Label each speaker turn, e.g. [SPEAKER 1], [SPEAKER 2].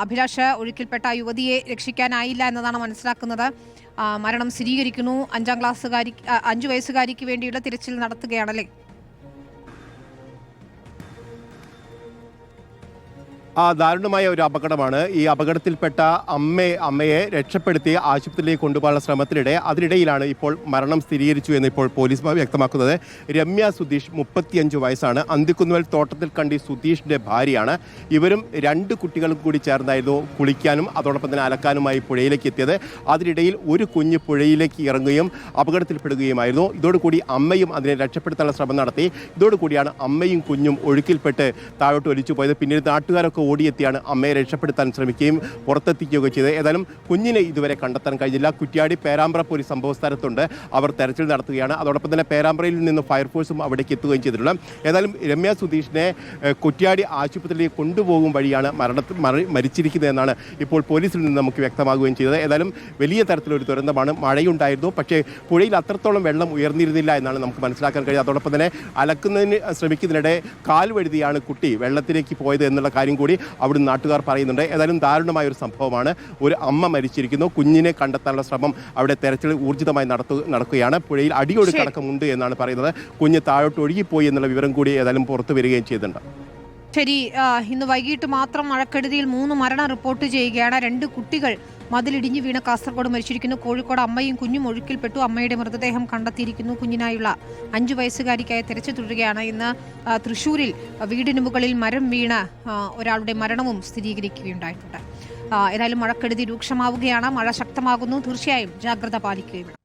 [SPEAKER 1] അഭിലാഷ്, ഒഴുക്കിൽപ്പെട്ട യുവതിയെ രക്ഷിക്കാനായില്ല എന്നതാണ് മനസ്സിലാക്കുന്നത്. മരണം സ്ഥിരീകരിക്കുന്നു. 5 വയസ്സുകാരിക്ക് വേണ്ടിയുള്ള തിരച്ചിൽ നടത്തുകയാണല്ലേ?
[SPEAKER 2] ദാരുണമായ ഒരു അപകടമാണ്. ഈ അപകടത്തിൽപ്പെട്ട അമ്മയെ രക്ഷപ്പെടുത്തി ആശുപത്രിയിലേക്ക് കൊണ്ടുപോകാനുള്ള ശ്രമത്തിനിടെ അതിനിടയിലാണ് ഇപ്പോൾ മരണം സ്ഥിരീകരിച്ചു എന്ന് ഇപ്പോൾ പോലീസ് വ്യക്തമാക്കുന്നത്. രമ്യ സുധീഷ് 35 വയസ്സാണ്. അന്തിക്കുന്നുവൽ തോട്ടത്തിൽ കണ്ടി സുധീഷിന്റെ ഭാര്യയാണ്. ഇവരും 2 കുട്ടികളും കൂടി ചേർന്നായിരുന്നു കുളിക്കാനും അതോടൊപ്പം തന്നെ അലക്കാനുമായി പുഴയിലേക്ക് എത്തിയത്. അതിനിടയിൽ ഒരു കുഞ്ഞ് പുഴയിലേക്ക് ഇറങ്ങുകയും അപകടത്തിൽപ്പെടുകയുമായിരുന്നു. ഇതോടുകൂടി അമ്മയും അതിനെ രക്ഷപ്പെടുത്താനുള്ള ശ്രമം നടത്തി. ഇതോടുകൂടിയാണ് അമ്മയും കുഞ്ഞും ഒഴുക്കിൽപ്പെട്ട് താഴോട്ട് ഒലിച്ചു പോയത്. പിന്നീട് നാട്ടുകാരൊക്കെ ഓടിയെത്തിയാണ് അമ്മയെ രക്ഷപ്പെടുത്താൻ ശ്രമിക്കുകയും പുറത്തെത്തിക്കുകയൊക്കെ ചെയ്തത്. ഏതായാലും കുഞ്ഞിനെ ഇതുവരെ കണ്ടെത്താൻ കഴിഞ്ഞില്ല. കുറ്റ്യാടി പേരാമ്പ്ര പോലീസ് സംഭവ സ്ഥലത്തുണ്ട്. അവർ തെരച്ചിൽ നടത്തുകയാണ്. അതോടൊപ്പം തന്നെ പേരാമ്പ്രയിൽ നിന്ന് ഫയർഫോഴ്സും അവിടേക്ക് എത്തുകയും ചെയ്തിട്ടുണ്ട്. ഏതായാലും രമ്യ സുധീഷിനെ കുറ്റ്യാടി ആശുപത്രിയിലേക്ക് കൊണ്ടുപോകും വഴിയാണ് മരിച്ചിരിക്കുന്നതെന്നാണ് ഇപ്പോൾ പോലീസിൽ നിന്ന് നമുക്ക് വ്യക്തമാകുകയും ചെയ്തത്. ഏതായാലും വലിയ തരത്തിലൊരു ദുരന്തമാണ്. മഴയുണ്ടായിരുന്നു, പക്ഷേ പുഴയിൽ അത്രത്തോളം വെള്ളം ഉയർന്നിരുന്നില്ല എന്നാണ് നമുക്ക് മനസ്സിലാക്കാൻ കഴിയുന്നത്. അതോടൊപ്പം തന്നെ അലക്കുന്നതിന് ശ്രമിക്കുന്നതിനിടെ കാൽ വഴുതിയാണ് കുട്ടി വെള്ളത്തിലേക്ക് പോയത് എന്നുള്ള കാര്യം കൂടി അവിടെ നാട്ടുകാർ പറയുന്നുണ്ട്. ഏതായാലും ദാരുണമായ ഒരു സംഭവമാണ്. ഒരു അമ്മ മരിച്ചിരിക്കുന്നു. കുഞ്ഞിനെ കണ്ടെത്താനുള്ള ശ്രമം അവിടെ തെരച്ചിൽ ഊർജിതമായി നടക്കുകയാണ്. പുഴയിൽ അടിയൊഴുക്കടക്കമുണ്ട് എന്നാണ് പറയുന്നത്. കുഞ്ഞ് താഴോട്ട് ഒഴുകിപ്പോയി എന്നുള്ള വിവരം കൂടി ഏതായാലും പുറത്തു വരികയും ചെയ്തിട്ടുണ്ട്.
[SPEAKER 1] ശരി, ഇന്ന് വൈകിട്ട് മാത്രം മഴക്കെടുതിയിൽ 3 മരണം റിപ്പോർട്ട് ചെയ്യുകയാണ്. 2 കുട്ടികൾ മതിലിടിഞ്ഞു വീണ് കാസർഗോഡ് മരിച്ചിരിക്കുന്നു. കോഴിക്കോട് അമ്മയും കുഞ്ഞും ഒഴുക്കിൽപ്പെട്ടു. അമ്മയുടെ മൃതദേഹം കണ്ടെത്തിയിരിക്കുന്നു. കുഞ്ഞിനായുള്ള 5 വയസ്സുകാരിക്കായി തെരച്ചിൽ തുടരുകയാണ്. ഇന്ന് തൃശ്ശൂരിൽ വീടിന് മുകളിൽ മരം വീണ് ഒരാളുടെ മരണവും സ്ഥിരീകരിക്കുകയുണ്ടായിട്ടുണ്ട്. ഏതായാലും മഴക്കെടുതി രൂക്ഷമാവുകയാണ്. മഴ ശക്തമാകുന്നു. തീർച്ചയായും ജാഗ്രത പാലിക്കുകയും